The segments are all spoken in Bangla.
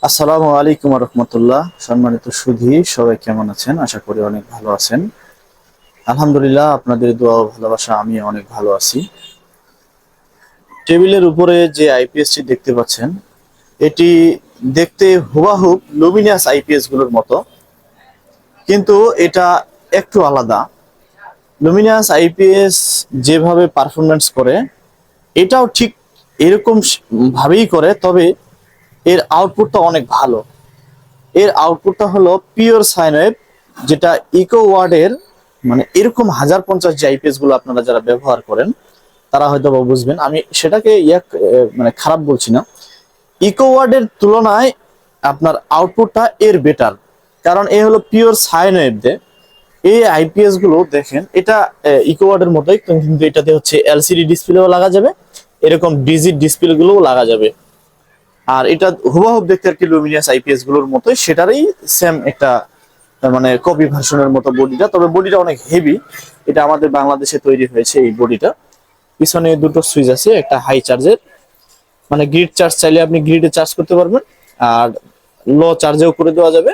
আসসালামু আলাইকুম রহমতুল্লাহ। সম্মানিত সুধী, সবাই কেমন আছেন? আশা করি অনেক ভালো আছেন। আলহামদুলিল্লাহ, আপনাদের দোয়া ও ভালোবাসা আমি অনেক ভালো আছি। টেবিলের উপরে যে আইপিএসটি দেখতে পাচ্ছেন, এটি দেখতে হুবাহুব লুমিনাস আইপিএস গুলোর মতো, কিন্তু এটা একটু আলাদা। লুমিনাস আইপিএস যেভাবে পারফরমেন্স করে, এটাও ঠিক এরকম ভাবেই করে, তবে এর আউটপুটটা অনেক ভালো। এর আউটপুটটা হলো পিওর সাইন ওয়েভ, যেটা ইকো ওয়ার্ডের, মানে এরকম 1050 যে আইপিএস গুলো আপনারা যারা ব্যবহার করেন তারা হয়তো বা বুঝবেন। আমি সেটাকে মানে খারাপ বলছি না। ইকো ওয়ার্ডের তুলনায় আপনার আউটপুটটা এর বেটার, কারণ এ হলো পিওর সাইন ওয়েভ দে। এই আইপিএস গুলো দেখেন, এটা ইকো ওয়ার্ডের মতোই, কিন্তু এটাতে হচ্ছে এলসিডি ডিসপ্লেও লাগা যাবে, এরকম ডিজিট ডিসপ্লে গুলোও লাগা যাবে। আর এটা হুবহুব দেখতে আর কি লুমিনাস আইপিএস গুলোর মতোই, সেটারই সেম একটা মানে কপি ভার্সনের মতো বডিটা, তবে বডিটা অনেক হেভি। এটা আমাদের বাংলাদেশে তৈরি হয়েছে এই বডিটা। পিছনে দুটো সুইচ আছে, একটা হাই চার্জের, মানে গ্রিড চার্জ চাইলে আপনি গ্রিডে চার্জ করতে পারবেন, আর লো চার্জেও করে দেওয়া যাবে।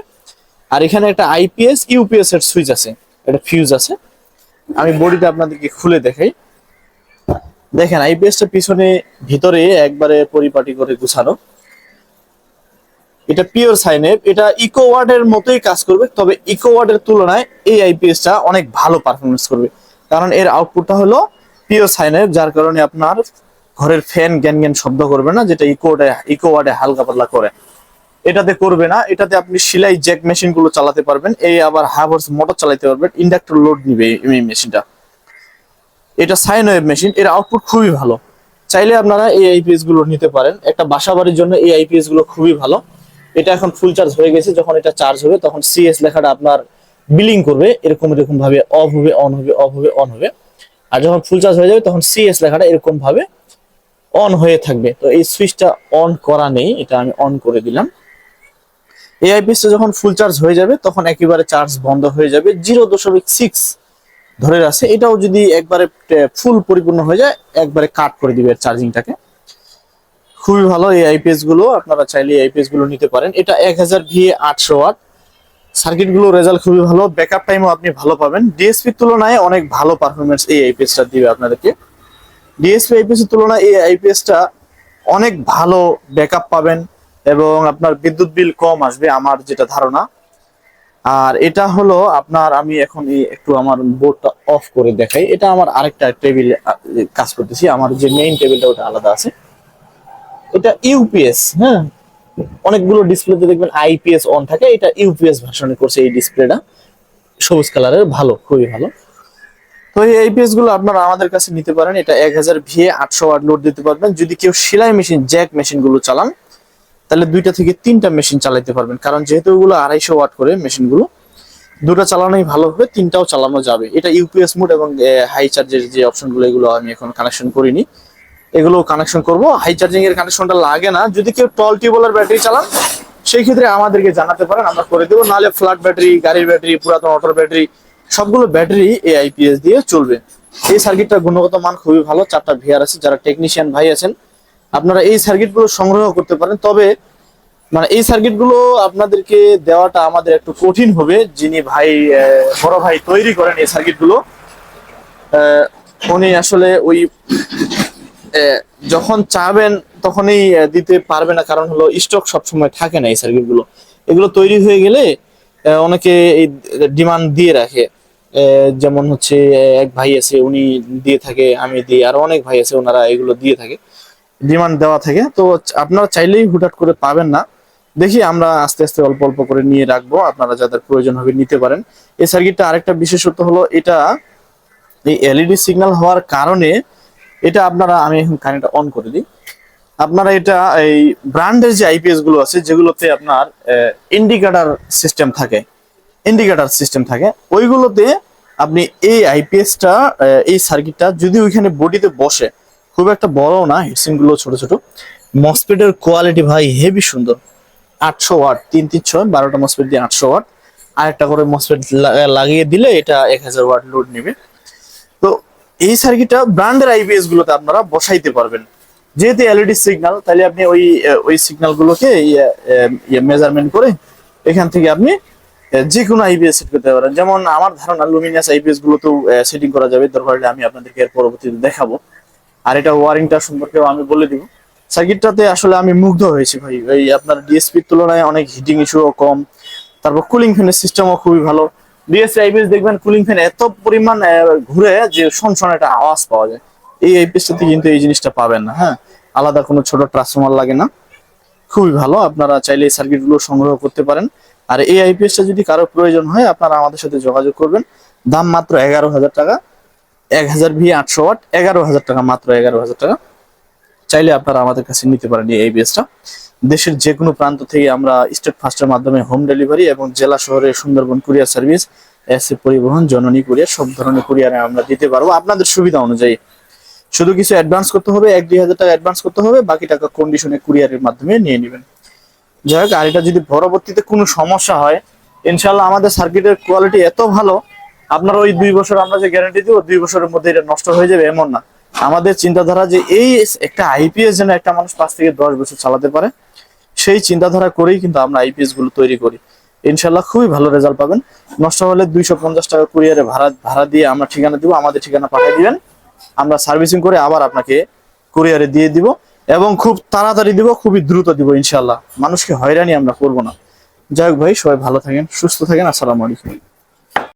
আর এখানে একটা আইপিএস ইউপিএস এর সুইচ আছে, একটা ফিউজ আছে। আমি বডিটা আপনাদেরকে খুলে দেখাই। দেখেন, আইপিএসটা পিছনে ভিতরে একবারে পরিপাটি করে গুছানো। এটা পিওর সাইন ওয়েভ, এটা ইকো ওয়ার্ডের মতোই কাজ করবে, তবে ইকো ওয়ার্ডের তুলনায় এই আইপিএসটা অনেক ভালো পারফরমেন্স করবে, কারণ এর আউটপুটটা হলো পিওর সাইন ওয়েভ, যার কারণে আপনার ঘরের ফ্যান গ্যান গ্যান শব্দ করবে না, যেটা ইকো ওয়ার্ডে হালকা পাতলা করে। এটাতে করবে না। এটাতে আপনি সেলাই জ্যাক মেশিন গুলো চালাতে পারবেন, এই আবার হাভার্স মোটর চালাতে পারবেন, ইন্ডাক্টর লোড নিবে এই মেশিনটা। এটা সাইন ওয়েভ মেশিন, এর আউটপুট খুবই ভালো। চাইলে আপনারা এই আইপিএস গুলো নিতে পারেন, একটা বাসা বাড়ির জন্য এই আইপিএস গুলো খুবই ভালো। এটা এখন ফুল চার্জ হয়ে গেছে, যখন এটা চার্জ হবে তখন সিএস লেখাটা আপনার বিলিং করবে, এরকম এরকম ভাবে অফ হবে, অন হবে, অফ হবে, অন হবে। আর যখন ফুল চার্জ হয়ে যাবে তখন সিএস লেখাটা এরকম ভাবে অন হয়ে থাকবে। তো এই সুইচটা অন করা নেই, এটা আমি অন করে দিলাম। এই আইপিএসটা যখন ফুল চার্জ হয়ে যাবে তখন একেবারে চার্জ বন্ধ হয়ে যাবে, 0.6 ধরে আছে। এটাও যদি একবারে ফুল পরিপূর্ণ হয়ে যায়, একবারে কাট করে দিবে চার্জিংটাকে। খুবই ভালো এই আইপিএস গুলো, আপনারা চাইলে এই আইপিএস গুলো নিতে পারেন। এটা 1000 ভিএ 800 ওয়াট। সার্কিট গুলো রেজাল্ট খুবই ভালো, ব্যাকআপ টাইমও আপনি ভালো পাবেন। ডিএসপি তুলনায় অনেক ভালো পারফরমেন্স এই আইপিএসটা দিবে আপনাদেরকে। ডিএসপি আইপিএস এর তুলনায় এই আইপিএসটা অনেক ভালো ব্যাকআপ পাবেন, এবং আপনার বিদ্যুৎ বিল কম আসবে আমার যেটা ধারণা। আর এটা হলো আপনার, আমি এখন একটু আমার বোর্ডটা অফ করে দেখাই। এটা আমার আরেকটা টেবিলে কাজ করতেছি, আমার যে মেইন টেবিলটা ওটা আলাদা আছে। এটা ইউপিএস, হ্যাঁ। অনেকগুলো ডিসপ্লেতে দেখবেন আইপিএস অন থাকে, এটা ইউপিএস ভার্সনে করছে এই ডিসপ্লেটা, সবুজ কালারের, ভালো, খুবই ভালো। তো এই আইপিএস গুলো আপনারা আমাদের কাছে নিতে পারেন। এটা 1000 ভিএ 800 ওয়াট লোড দিতে পারবেন। যদি কেউ সেলাই মেশিন জ্যাক মেশিন গুলো চালান, তাহলে 2টা থেকে 3টা মেশিন চালাতে পারবেন, কারণ যেহেতু ওগুলো 250 ওয়াট করে মেশিন গুলো, 2টা চালানোই ভালো হবে, 3টাও চালানো যাবে। এটা ইউপিএস মোড এবং হাই চার্জের যে অপশন গুলো, এগুলো আমি এখন কানেকশন করিনি, এগুলো কানেকশন করব। হাই চার্জিং এর কানেকশনটা লাগে না। যদি কেউ টল টিউবওয়েলের ব্যাটারি চালান, সেই ক্ষেত্রে আমাদেরকে জানাতে পারেন, আমরা করে দেবো। নাহলে ফ্ল্যাট ব্যাটারি, গাড়ির ব্যাটারি, পুরাতন অটোর ব্যাটারি, সবগুলো ব্যাটারি এই আইপিএস দিয়ে চলবে। এই সার্কিটটার গুণগত মান খুবই ভালো। 4টা ভিআর আছে, যারা টেকনিশিয়ান ভাই আছেন আপনারা এই সার্কিট গুলো সংগ্রহ করতে পারেন। তবে মানে এই সার্কিট গুলো আপনাদেরকে দেওয়াটা আমাদের একটু কঠিন হবে। যিনি ভাই, বড় ভাই তৈরি করেন এই সার্কিট গুলো, উনি আসলে ওই যখন চাবেন তখনই দিতে পারবে না, কারণ হলো স্টক সবসময় থাকে না এই সার্কিট গুলো। এগুলো তৈরি হয়ে গেলে অনেকে এই ডিমান্ড দিয়ে রাখে। যেমন হচ্ছে এক ভাই আছে, উনি দিয়ে থাকে, আমি দিই, আর অনেক ভাই আছে ওনারা এগুলো দিয়ে থাকে, ডিমান্ড দেওয়া থাকে। তো আপনারা চাইলেই হুটহাট করে পাবেন না। দেখি আমরা আস্তে আস্তে অল্প অল্প করে নিয়ে রাখবো, আপনারা যাদের প্রয়োজন হবে নিতে পারেন। এই সার্কিটটা আরেকটা বিশেষত্ব হলো, এটা এই এলইডি সিগন্যাল হওয়ার কারণে এটা আপনারা, আমি এখন কারেন্টটা অন করে দিই। আপনারা এটা এই ব্র্যান্ডের যে আইপিএস গুলো আছে, যেগুলোতে আপনার ইন্ডিকেটর সিস্টেম থাকে, ওইগুলোতে আপনি এই আইপিএসটা, এই সার্কিটটা যদি ওইখানে বডিতে বসে, খুব একটা বড় না, হিটসিং গুলো ছোট ছোট। মসফেটের কোয়ালিটি ভাই হেভি সুন্দর। 800 ওয়াট, 336, 12টা মসফেট দিয়ে 800 ওয়াট। আরেকটা করে মসফেট লাগিয়ে দিলে এটা 1000 ওয়াট লোড নেবে। তো এই সার্কিটটা ব্র্যান্ডের আইপিএস গুলোতে আপনারা বসাইতে পারবেন। যেহেতু এলইডি সিগন্যাল, তাহলে আপনি ওই সিগন্যাল গুলোকে মেজারমেন্ট করে এখান থেকে আপনি যে কোনো আইপিএস সেট করতে পারেন। যেমন আমার ধারণা লুমিনাস আইপিএস গুলোতেও সেটিং করা যাবে, দরকার হলে আমি আপনাদেরকে এর পরবর্তীতে দেখাবো। আর এটা ওয়ারিংটা সম্পর্কেও আমি বলে দিব। সার্কিটটাতে আসলে আমি মুগ্ধ হয়েছি ভাই, এই আপনার ডিএসপির তুলনায় অনেক হিটিং ইস্যুও কম, তারপর কুলিং ফ্যানের সিস্টেমও খুবই ভালো। ডিএসপি আইপিএস দেখবেন কুলিং ফ্যান এত পরিমাণ ঘুরে যে শনশন একটা আওয়াজ পাওয়া যায়, এই আইপিএসটাতে কিন্তু এই জিনিসটা পাবেন না। হ্যাঁ, আলাদা কোনো ছোট ট্রান্সফরমার লাগে না, খুবই ভালো। আপনারা চাইলে এই সার্কিট গুলো সংগ্রহ করতে পারেন। আর এই আইপিএসটা যদি কারো প্রয়োজন হয় আপনারা আমাদের সাথে যোগাযোগ করবেন। দাম মাত্র 11,000 টাকা, 1000V 800 ওয়াট, 11,000 টাকা, মাত্র 11,000 টাকা। চাইলে আপনারা আমাদের কাছে নিতে পারেন এই আইপিএসটা। দেশের যে কোনো প্রান্ত থেকে আমরা স্টেট ফাস্টের মাধ্যমে হোম ডেলিভারি এবং জেলা শহরে সুন্দরবন কুরিয়ার সার্ভিস, এসএ পরিবহন, জননী কুরিয়ার, সব ধরনের কুরিয়ারে আমরা দিতে পারবো আপনাদের সুবিধা অনুযায়ী। শুধু কিছু অ্যাডভান্স করতে হবে, 1-2 হাজার টাকা অ্যাডভান্স করতে হবে, বাকি টাকা কন্ডিশনে কুরিয়ারের মাধ্যমে নিয়ে নেবেন। যাই হোক, আর এটা যদি পরবর্তীতে কোনো সমস্যা হয়, ইনশাল্লাহ আমাদের সার্কিটের কোয়ালিটি এত ভালো, আপনার ওই 2 বছর আমরা যে গ্যারান্টি দিব 2 বছরের মধ্যে এটা নষ্ট হয়ে যাবে এমন না। আমাদের চিন্তাধারা যে এই একটা আইপিএস যেন একটা মানুষ 5 থেকে 10 বছর চালাতে পারে, সেই চিন্তাধারা করেই কিন্তু আমরা আইপিএস গুলো তৈরি করি। ইনশাল্লাহ খুবই ভালো রেজাল্ট পাবেন। নষ্ট হলে 250 টাকা কুরিয়ারে ভাড়া দিয়ে আমরা ঠিকানা দিব, আমাদের ঠিকানা পাঠিয়ে দিবেন, আমরা সার্ভিসিং করে আবার আপনাকে কুরিয়ারে দিয়ে দিব, এবং খুব তাড়াতাড়ি দিব, খুবই দ্রুত দিব ইনশাল্লাহ। মানুষকে হয়রানি আমরা করবো না। যাই হোক ভাই, সবাই ভালো থাকেন, সুস্থ থাকেন। আসসালামু আলাইকুম।